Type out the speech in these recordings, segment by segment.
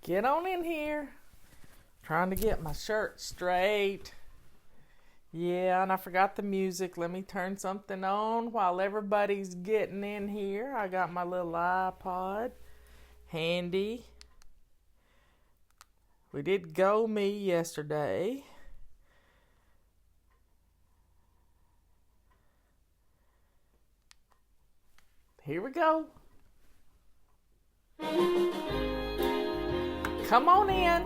Get on in here. Trying to get my shirt straight. Yeah, and I forgot the music. Let me turn something on while everybody's getting in here. I got my little iPod handy. We did Go Me yesterday. Here we go. Come on in.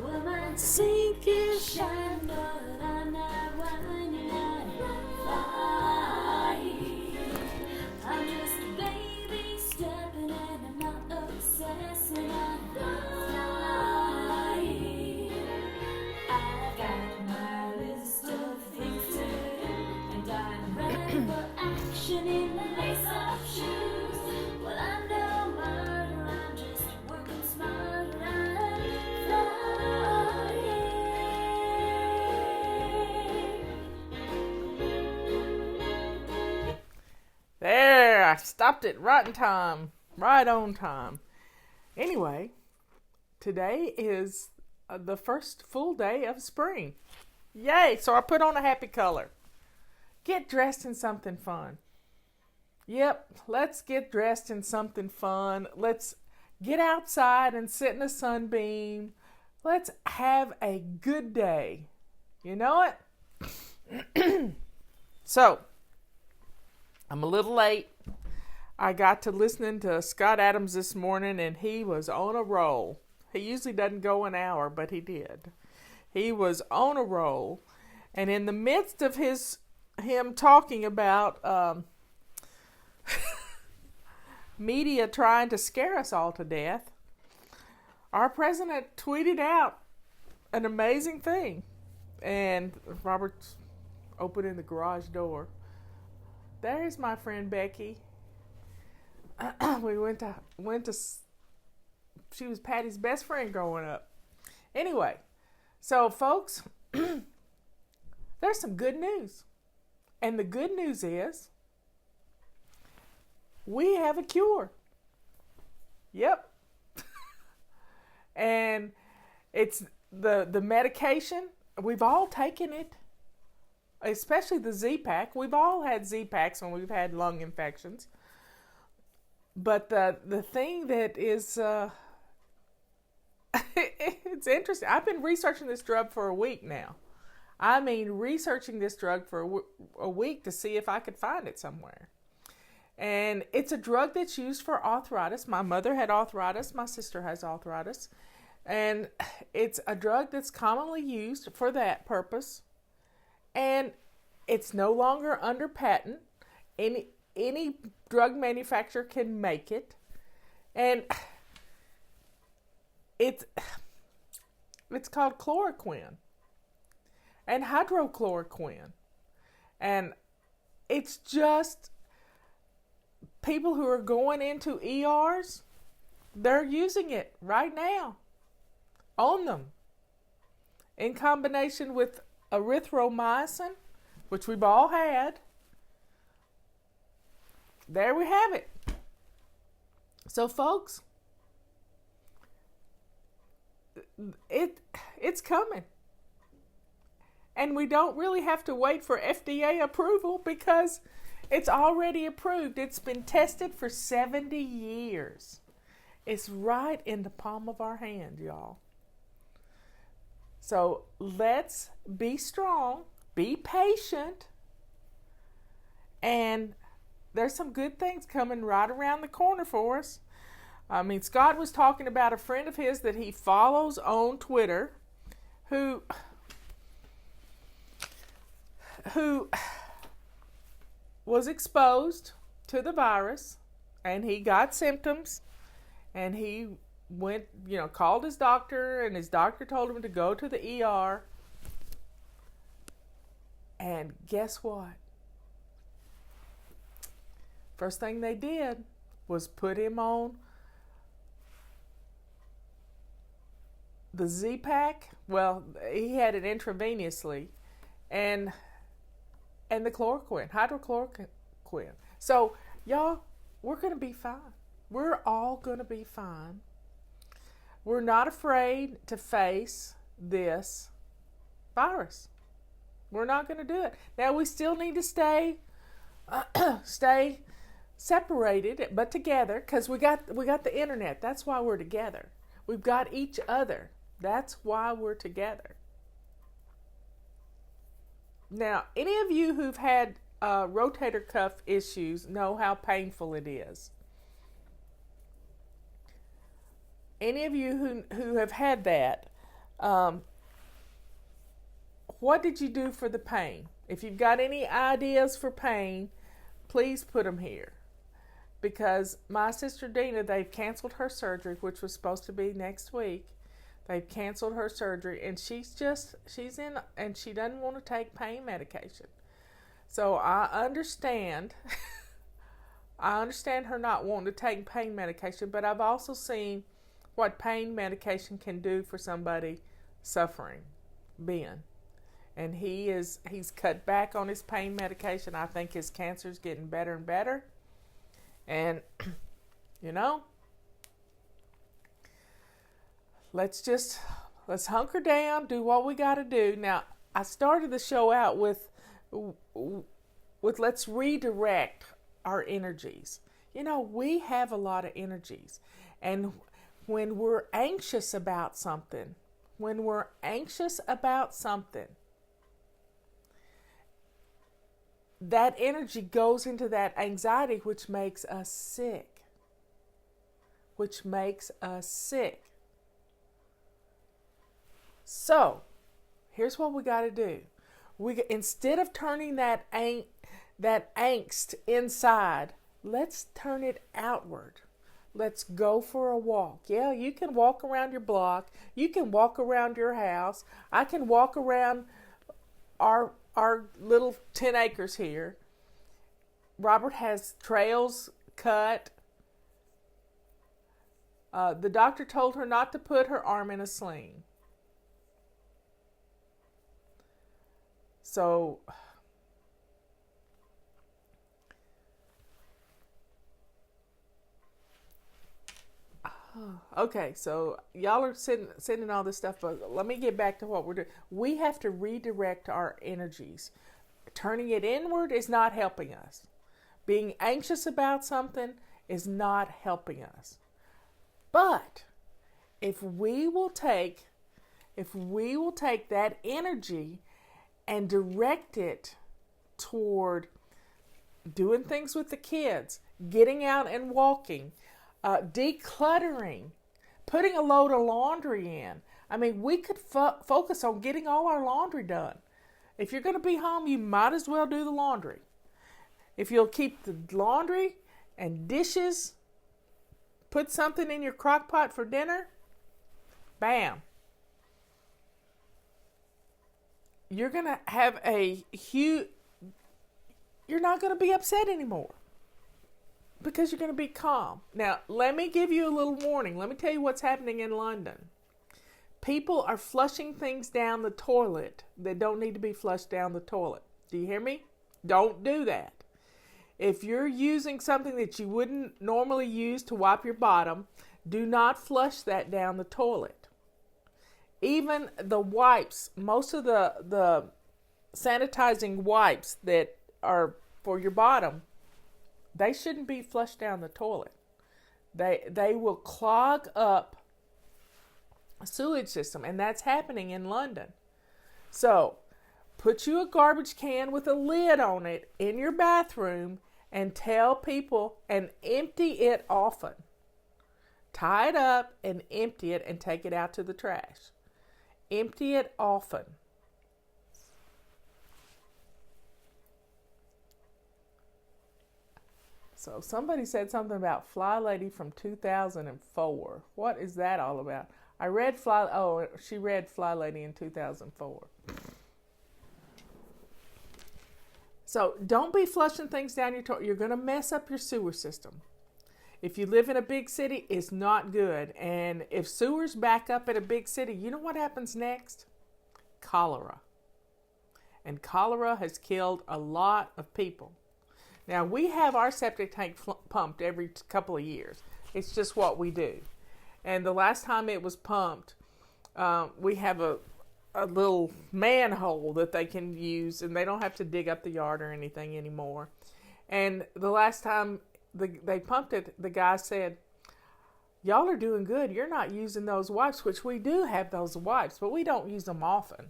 Woman, sink and shine, but I'm not whining, I'm flying. I'm just a baby stepping and I'm not obsessing, I'm flying. I've got my list of things to do, and I'm ready for action in the lace-up shoes. Well, I'm no murderer, I'm just working smarter, I'm flying. There, I stopped it right in time. Right on time. Anyway, today is the first full day of spring. Yay! So I put on a happy color. Get dressed in something fun. Yep, let's get dressed in something fun. Let's get outside and sit in a sunbeam. Let's have a good day. You know it? So, I'm a little late. I got to listening to Scott Adams this morning, and he was on a roll. He usually doesn't go an hour, but he did. He was on a roll, and in the midst of him talking about media trying to scare us all to death, our president tweeted out an amazing thing. And Robert's opening the garage door. There's my friend Becky. We went to. She was Patty's best friend growing up. Anyway, so folks, there's some good news, and the good news is we have a cure. Yep, and it's the medication. We've all taken it. Especially the Z-Pack. We've all had Z-Packs when we've had lung infections. But the thing that is, it's interesting. I've been researching this drug for a week now. I mean, researching this drug for a week to see if I could find it somewhere. And it's a drug that's used for arthritis. My mother had arthritis. My sister has arthritis. And it's a drug that's commonly used for that purpose. And it's no longer under patent. Any drug manufacturer can make it. And it's called chloroquine and hydrochloroquine. And it's just people who are going into ERs, they're using it right now on them in combination with erythromycin, which we've all had. There we have it. So folks, it's coming. And we don't really have to wait for FDA approval because it's already approved. It's been tested for 70 years. It's right in the palm of our hand, y'all. So let's be strong, be patient, and there's some good things coming right around the corner for us. I mean, Scott was talking about a friend of his that he follows on Twitter who was exposed to the virus, and he got symptoms, and he went, called his doctor, and his doctor told him to go to the ER. And guess what? First thing they did was put him on the Z-Pack. Well, he had it intravenously, and the chloroquine, hydrochloroquine. So, y'all, we're going to be fine. We're all going to be fine. We're not afraid to face this virus. We're not going to do it. Now, we still need to stay separated, but together, because we got the internet. That's why we're together. We've got each other. That's why we're together. Now, any of you who've had rotator cuff issues know how painful it is. Any of you who have had that, what did you do for the pain? If you've got any ideas for pain, please put them here. Because my sister Dina, they've canceled her surgery, which was supposed to be next week. They've canceled her surgery, and she's in, and she doesn't want to take pain medication. So I understand. I understand her not wanting to take pain medication, but I've also seen what pain medication can do for somebody suffering, Ben. And he's cut back on his pain medication. I think his cancer's getting better and better. And, let's hunker down, do what we got to do. Now, I started the show out with let's redirect our energies. We have a lot of energies. And when we're anxious about something, that energy goes into that anxiety, which makes us sick. So, here's what we got to do. Instead of turning that angst inside, let's turn it outward. Let's go for a walk. Yeah, you can walk around your block. You can walk around your house. I can walk around our little 10 acres here. Robert has trails cut. The doctor told her not to put her arm in a sling. So, okay, so y'all are sending all this stuff, but let me get back to what we're doing. We have to redirect our energies. Turning it inward is not helping us. Being anxious about something is not helping us. But if we will take that energy and direct it toward doing things with the kids, getting out and walking, decluttering, putting a load of laundry in. I mean, we could focus on getting all our laundry done. If you're going to be home, you might as well do the laundry. If you'll keep the laundry and dishes, put something in your crock pot for dinner, bam. You're going to have you're not going to be upset anymore. Because you're going to be calm. Now, let me give you a little warning. Let me tell you what's happening in London. People are flushing things down the toilet that don't need to be flushed down the toilet. Do you hear me? Don't do that. If you're using something that you wouldn't normally use to wipe your bottom, do not flush that down the toilet. Even the wipes, most of the sanitizing wipes that are for your bottom, they shouldn't be flushed down the toilet. They will clog up a sewage system, and that's happening in London. So, put you a garbage can with a lid on it in your bathroom and tell people and empty it often. Tie it up and empty it and take it out to the trash. Empty it often. So somebody said something about Fly Lady from 2004. What is that all about? She read Fly Lady in 2004. So don't be flushing things down your toilet. You're going to mess up your sewer system. If you live in a big city, it's not good. And if sewers back up in a big city, you know what happens next? Cholera. And cholera has killed a lot of people. Now, we have our septic tank pumped every couple of years. It's just what we do. And the last time it was pumped, we have a little manhole that they can use, and they don't have to dig up the yard or anything anymore. And the last time they pumped it, the guy said, y'all are doing good. You're not using those wipes, which we do have those wipes, but we don't use them often.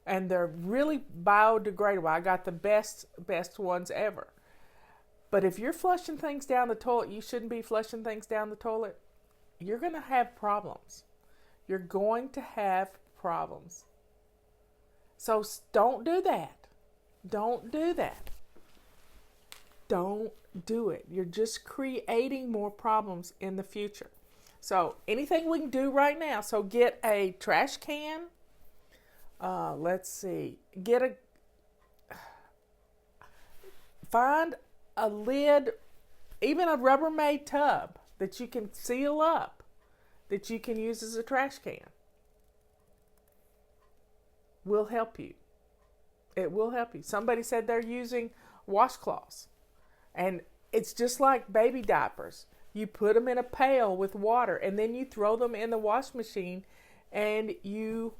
And they're really biodegradable. I got the best ones ever. But if you're flushing things down the toilet, you shouldn't be flushing things down the toilet. You're going to have problems. You're going to have problems. So don't do that. Don't do that. Don't do it. You're just creating more problems in the future. So anything we can do right now. So get a trash can. Let's see. Find a lid, even a Rubbermaid tub that you can seal up, that you can use as a trash can. Will help you. It will help you. Somebody said they're using washcloths, and it's just like baby diapers. You put them in a pail with water, and then you throw them in the wash machine, and you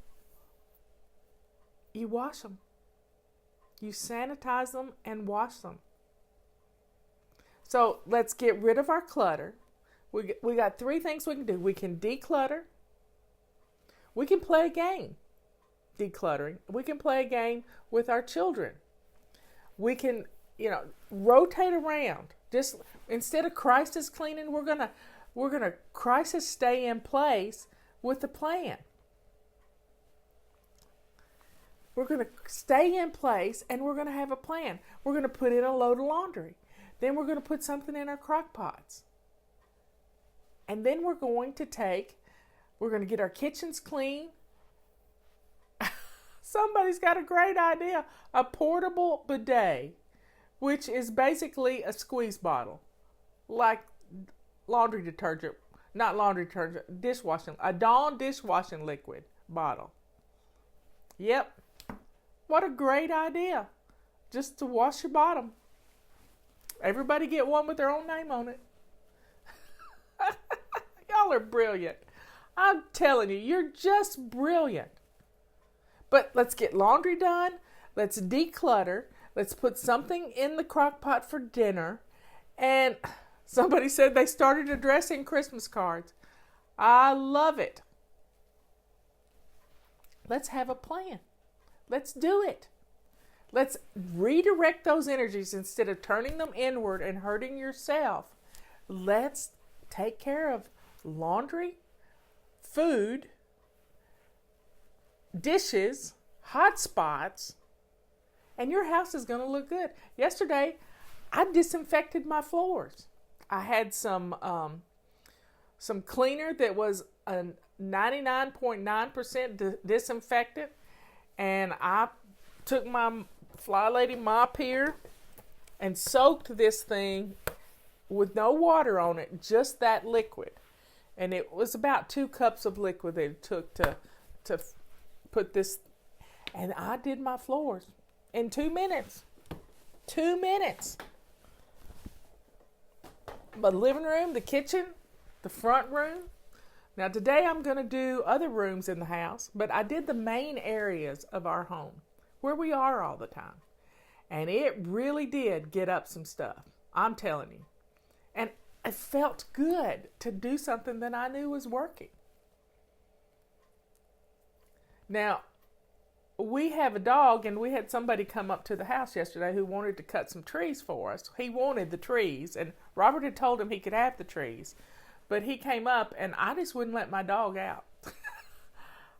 wash them. You sanitize them and wash them. So let's get rid of our clutter. We got 3 things we can do. We can declutter. We can play a game, decluttering. We can play a game with our children. We can, rotate around. Just instead of crisis cleaning, we're gonna crisis stay in place with the plan. We're going to stay in place, and we're going to have a plan. We're going to put in a load of laundry. Then we're going to put something in our crock pots. And then we're going to get our kitchens clean. Somebody's got a great idea. A portable bidet, which is basically a squeeze bottle. Like laundry detergent. Not laundry detergent, dishwashing. A Dawn dishwashing liquid bottle. Yep. What a great idea. Just to wash your bottom. Everybody get one with their own name on it. Y'all are brilliant. I'm telling you, you're just brilliant. But let's get laundry done. Let's declutter. Let's put something in the crock pot for dinner. And somebody said they started addressing Christmas cards. I love it. Let's have a plan. Let's do it. Let's redirect those energies instead of turning them inward and hurting yourself. Let's take care of laundry, food, dishes, hot spots, and your house is going to look good. Yesterday, I disinfected my floors. I had some cleaner that was a 99.9% disinfectant, and I took my Fly Lady mop here and soaked this thing with no water on it, just that liquid. And it was about 2 cups of liquid that it took to put this. And I did my floors in 2 minutes. 2 minutes. My living room, the kitchen, the front room. Now today I'm going to do other rooms in the house, but I did the main areas of our home where we are all the time. And it really did get up some stuff. I'm telling you. And it felt good to do something that I knew was working. Now, we have a dog, and we had somebody come up to the house yesterday who wanted to cut some trees for us. He wanted the trees, and Robert had told him he could have the trees. But he came up, and I just wouldn't let my dog out.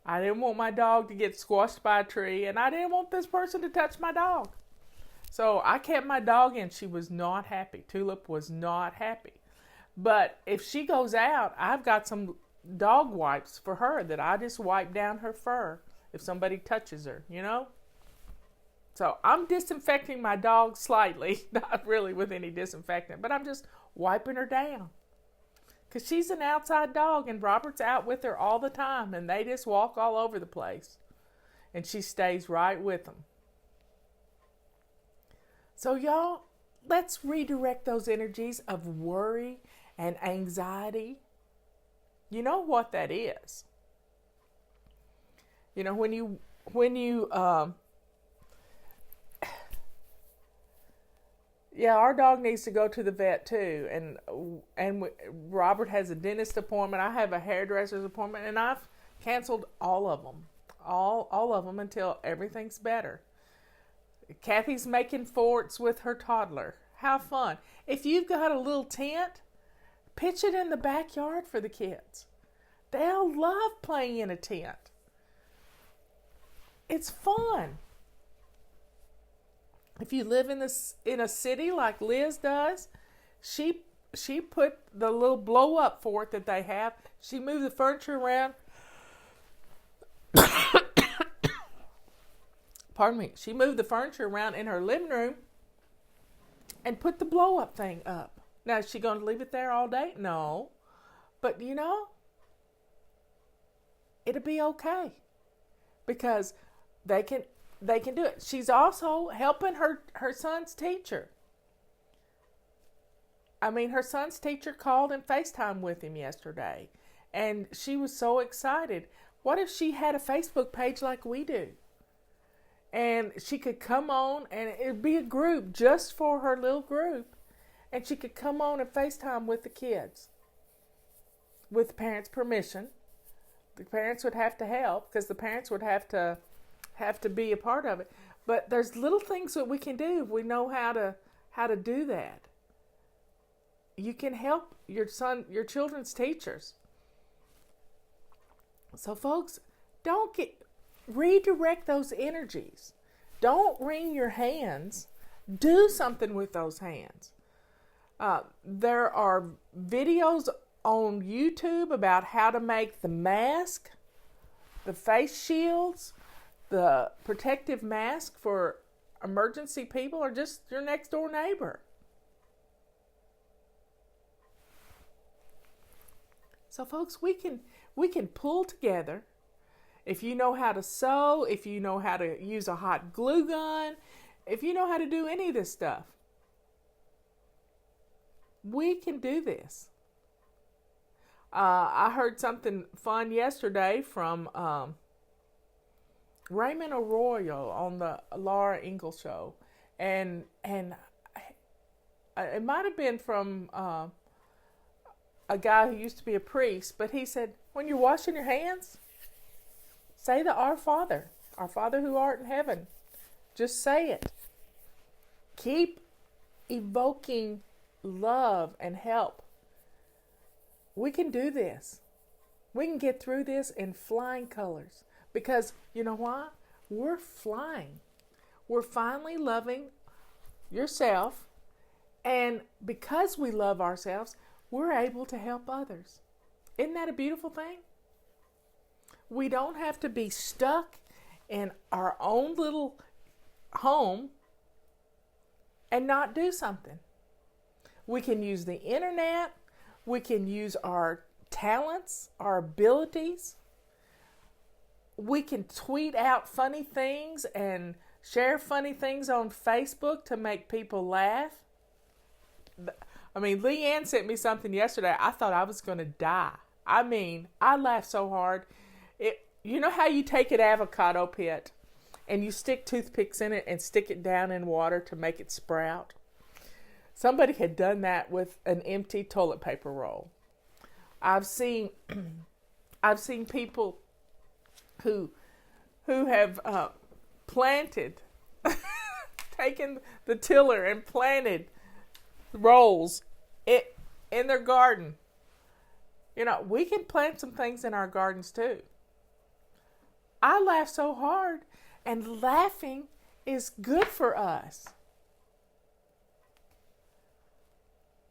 I didn't want my dog to get squashed by a tree, and I didn't want this person to touch my dog. So I kept my dog in. She was not happy. Tulip was not happy. But if she goes out, I've got some dog wipes for her that I just wipe down her fur if somebody touches her, you know? So I'm disinfecting my dog slightly, not really with any disinfectant, but I'm just wiping her down. Because she's an outside dog, and Robert's out with her all the time, and they just walk all over the place. And she stays right with them. So, y'all, let's redirect those energies of worry and anxiety. You know what that is. You know, yeah, our dog needs to go to the vet too, and Robert has a dentist appointment. I have a hairdresser's appointment, and I've canceled all of them, all of them until everything's better. Kathy's making forts with her toddler. How fun! If you've got a little tent, pitch it in the backyard for the kids. They'll love playing in a tent. It's fun. If you live in a city like Liz does, she put the little blow up fort that they have. She moved the furniture around. Pardon me. She moved the furniture around in her living room and put the blow up thing up. Now, is she going to leave it there all day? No. But you know, it'll be okay because they can do it. She's also helping her son's teacher. I mean, her son's teacher called and FaceTime with him yesterday, and she was so excited. What if she had a Facebook page like we do? And she could come on, and it'd be a group just for her little group, and she could come on and FaceTime with the kids with the parents' permission. The parents would have to help because the parents would have to be a part of it. But there's little things that we can do if we know how to do that. You can help your children's teachers. So folks, redirect those energies. Don't wring your hands. Do something with those hands. There are videos on YouTube about how to make the mask, the face shields, the protective mask for emergency people or just your next door neighbor. So folks, we can pull together. If you know how to sew, if you know how to use a hot glue gun, if you know how to do any of this stuff, we can do this. I heard something fun yesterday from Raymond Arroyo on the Laura Ingalls show, and it might have been from a guy who used to be a priest, but he said, when you're washing your hands, say the Our Father who art in heaven. Just say it. Keep evoking love and help. We can do this. We can get through this in flying colors. Because, you know why? We're flying. We're finally loving yourself. And because we love ourselves, we're able to help others. Isn't that a beautiful thing? We don't have to be stuck in our own little home and not do something. We can use the internet. We can use our talents, our abilities. We can tweet out funny things and share funny things on Facebook to make people laugh. I mean, Leanne sent me something yesterday. I thought I was going to die. I mean, I laughed so hard. You know how you take an avocado pit and you stick toothpicks in it and stick it down in water to make it sprout? Somebody had done that with an empty toilet paper roll. I've seen people who have planted, taken the tiller and planted rolls in their garden. You know, we can plant some things in our gardens too. I laugh so hard, and laughing is good for us.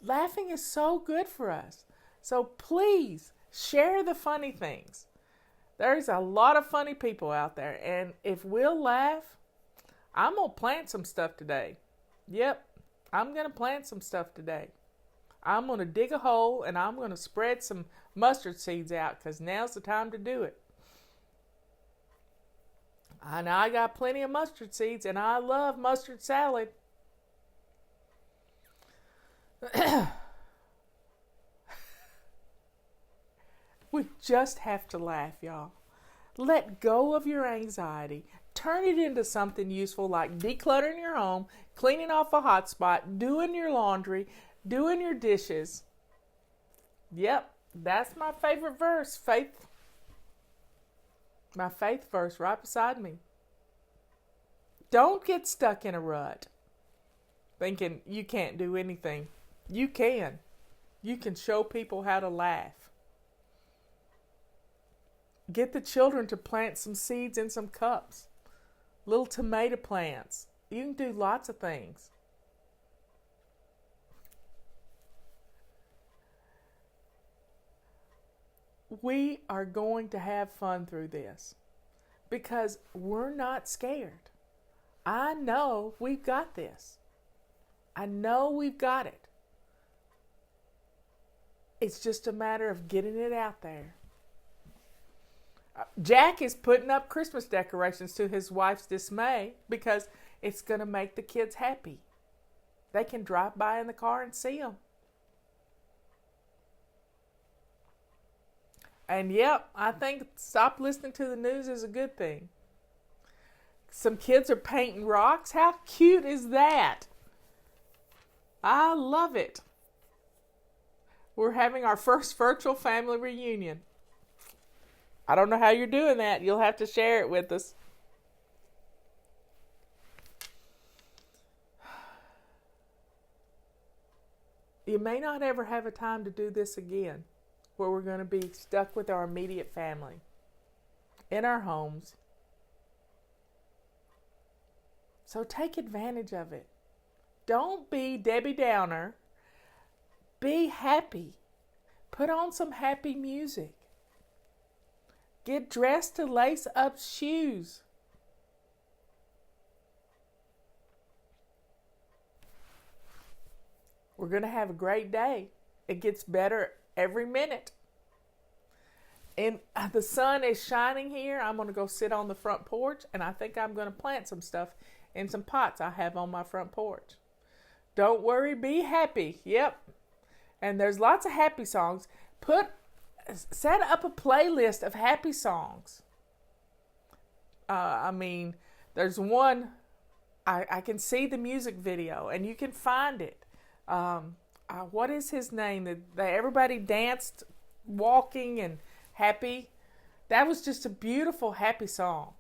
Laughing is so good for us. So please share the funny things. There's a lot of funny people out there, and if we'll laugh, I'm going to plant some stuff today. Yep, I'm going to plant some stuff today. I'm going to dig a hole, and I'm going to spread some mustard seeds out because now's the time to do it. I know I got plenty of mustard seeds, and I love mustard salad. We just have to laugh, y'all. Let go of your anxiety. Turn it into something useful like decluttering your home, cleaning off a hot spot, doing your laundry, doing your dishes. Yep, that's my favorite verse, Faith. My faith verse right beside me. Don't get stuck in a rut thinking you can't do anything. You can. You can show people how to laugh. Get the children to plant some seeds in some cups. Little tomato plants. You can do lots of things. We are going to have fun through this because we're not scared. I know we've got this. I know we've got it. It's just a matter of getting it out there. Jack is putting up Christmas decorations to his wife's dismay because it's going to make the kids happy. They can drive by in the car and see them. And yep, I think stop listening to the news is a good thing. Some kids are painting rocks. How cute is that? I love it. We're having our first virtual family reunion. I don't know how you're doing that. You'll have to share it with us. You may not ever have a time to do this again, where we're going to be stuck with our immediate family in our homes. So take advantage of it. Don't be Debbie Downer. Be happy. Put on some happy music. Get dressed to lace up shoes. We're going to have a great day. It gets better every minute. And the sun is shining here. I'm going to go sit on the front porch, and I think I'm going to plant some stuff in some pots I have on my front porch. Don't worry, be happy. Yep. And there's lots of happy songs. Set up a playlist of happy songs. There's one, I can see the music video, and you can find it. What is his name? Everybody danced, walking and happy. That was just a beautiful, happy song.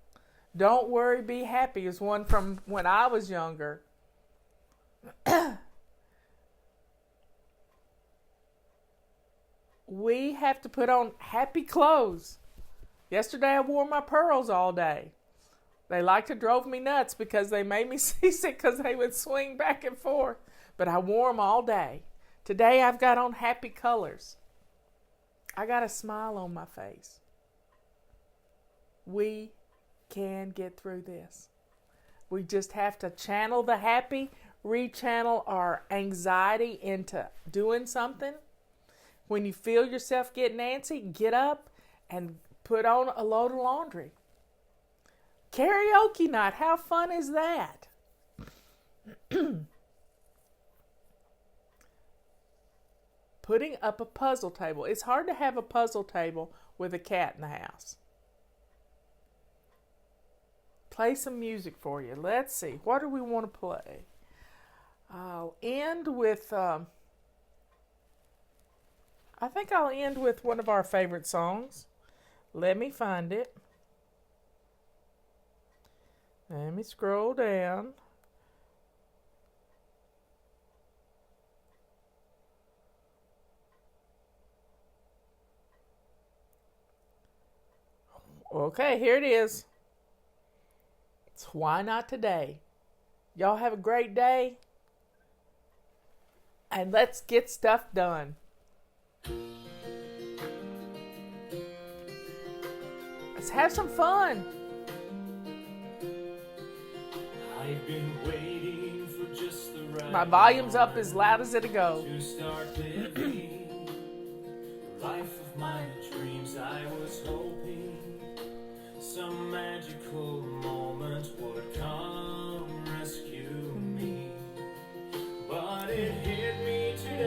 Don't Worry, Be Happy is one from when I was younger. We have to put on happy clothes. Yesterday I wore my pearls all day. They like to drove me nuts because they made me seasick because they would swing back and forth. But I wore them all day. Today I've got on happy colors. I got a smile on my face. We can get through this. We just have to channel the happy, rechannel our anxiety into doing something. When you feel yourself getting antsy, get up and put on a load of laundry. Karaoke night, how fun is that? Putting up a puzzle table. It's hard to have a puzzle table with a cat in the house. Play some music for you. Let's see. What do we want to play? I'll end with... I think I'll end with one of our favorite songs. Let me find it. Let me scroll down. Okay, here it is. It's Why Not Today. Y'all have a great day. And let's get stuff done. Let's have some fun. I've been waiting for just the right My volume's up as loud as it'll go. to start living the life of my dreams. I was hoping some magical moment would come rescue me, but it hit me today.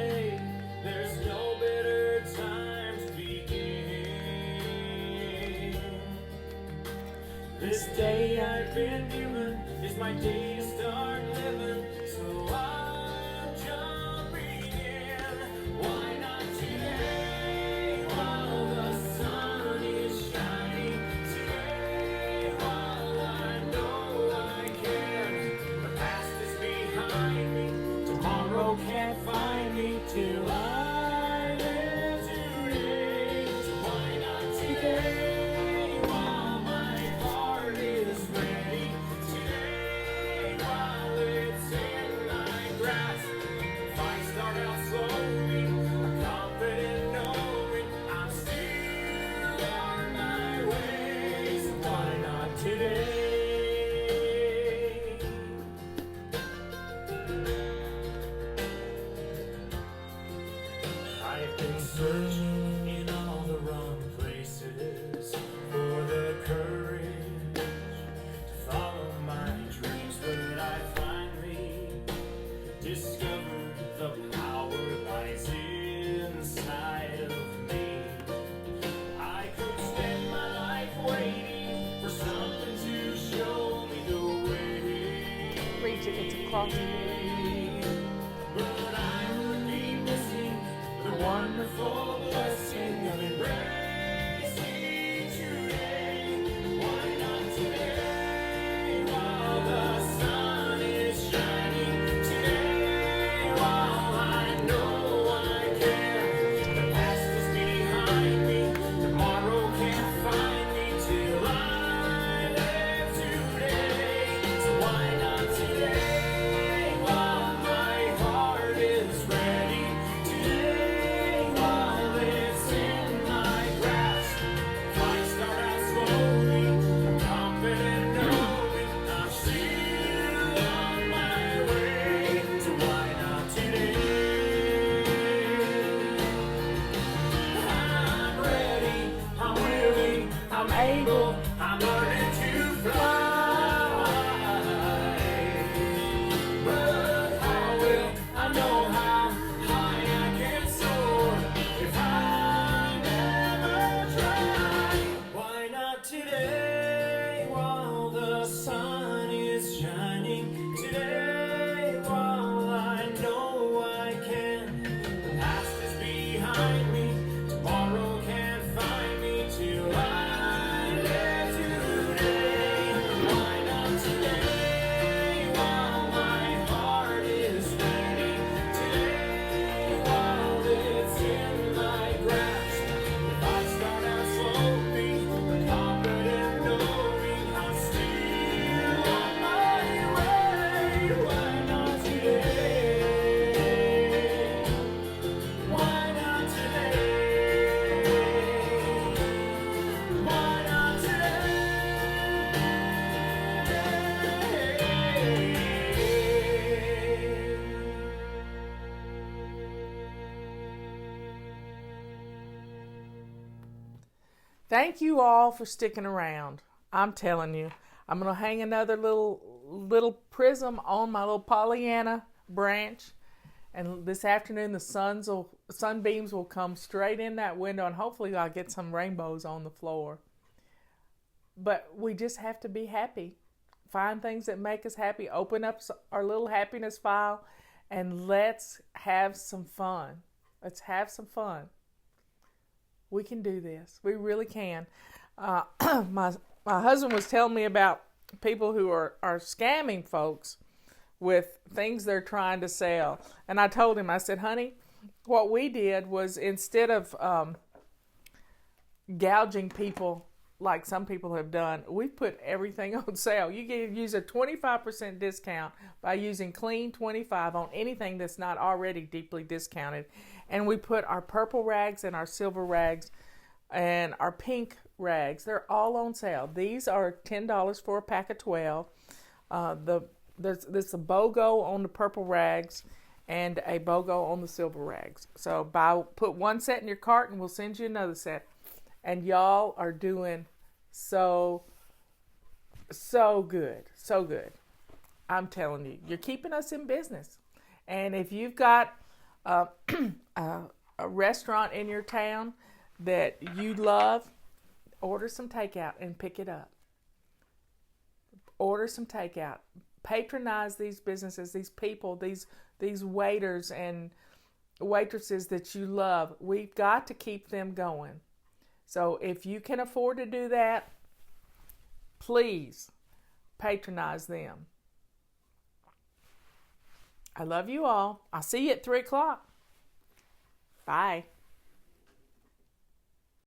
This day I've been given is my day to start living. So I'm jumping in. Why not today while the sun is shining? Today while I know I can. The past is behind me. Tomorrow can't find me till I live today. So why not today while my heart is ready? Today while it's in my grasp. If I start out slowly, I'm confident knowing I'm still on my way. So why not today? I've been searching in all the wrong places for the courage to follow my dreams, but I finally discovered the power lies inside of me. I could spend my life waiting for something to show me the way. Reach it, it's across the But I would be missing the wonderful blessing of embracing today. Why not today while the sun is shining? Today while I know I can. The past is behind me. Tomorrow can't find me till I live today. So why not today while my heart is ready? Today while it's in my grasp. If I start out slowly, I'm confident knowing I'm still on my way. So why not today? I'm ready, I'm willing, I'm able, I'm learning to fly. But how will I know how high I can soar if I never try? Why not today while the sun is shining? Today while I know I can. The past is behind me. Tomorrow can't find me till I live today. Why not today while my heart is ready? Today while it's in my grasp. If I start out slowly, I'm confident knowing I'm still on my way. Why not today? Why not today? Why not today? Thank you all for sticking around. I'm telling you, I'm gonna hang another little prism on my little Pollyanna branch, and this afternoon the sunbeams will come straight in that window, and hopefully I'll get some rainbows on the floor. But we just have to be happy. Find things that make us happy. Open up our little happiness file, and let's have some fun. Let's have some fun. We can do this. We really can. My husband was telling me about people who are scamming folks with things they're trying to sell. And I told him, I said, honey, what we did was instead of gouging people like some people have done, we put everything on sale. You can use a 25% discount by using Clean 25 on anything that's not already deeply discounted. And we put our purple rags and our silver rags and our pink rags. They're all on sale. These are $10 for a pack of 12. There's a BOGO on the purple rags and a BOGO on the silver rags. So put one set in your cart and we'll send you another set. And y'all are doing so good. So good. I'm telling you, you're keeping us in business. And if you've got a restaurant in your town that you love, order some takeout and pick it up. order some takeout. Patronize these businesses, these people, these waiters and waitresses that you love. We've got to keep them going. So if you can afford to do that, please patronize them. I love you all. I'll see you at 3 o'clock. Bye.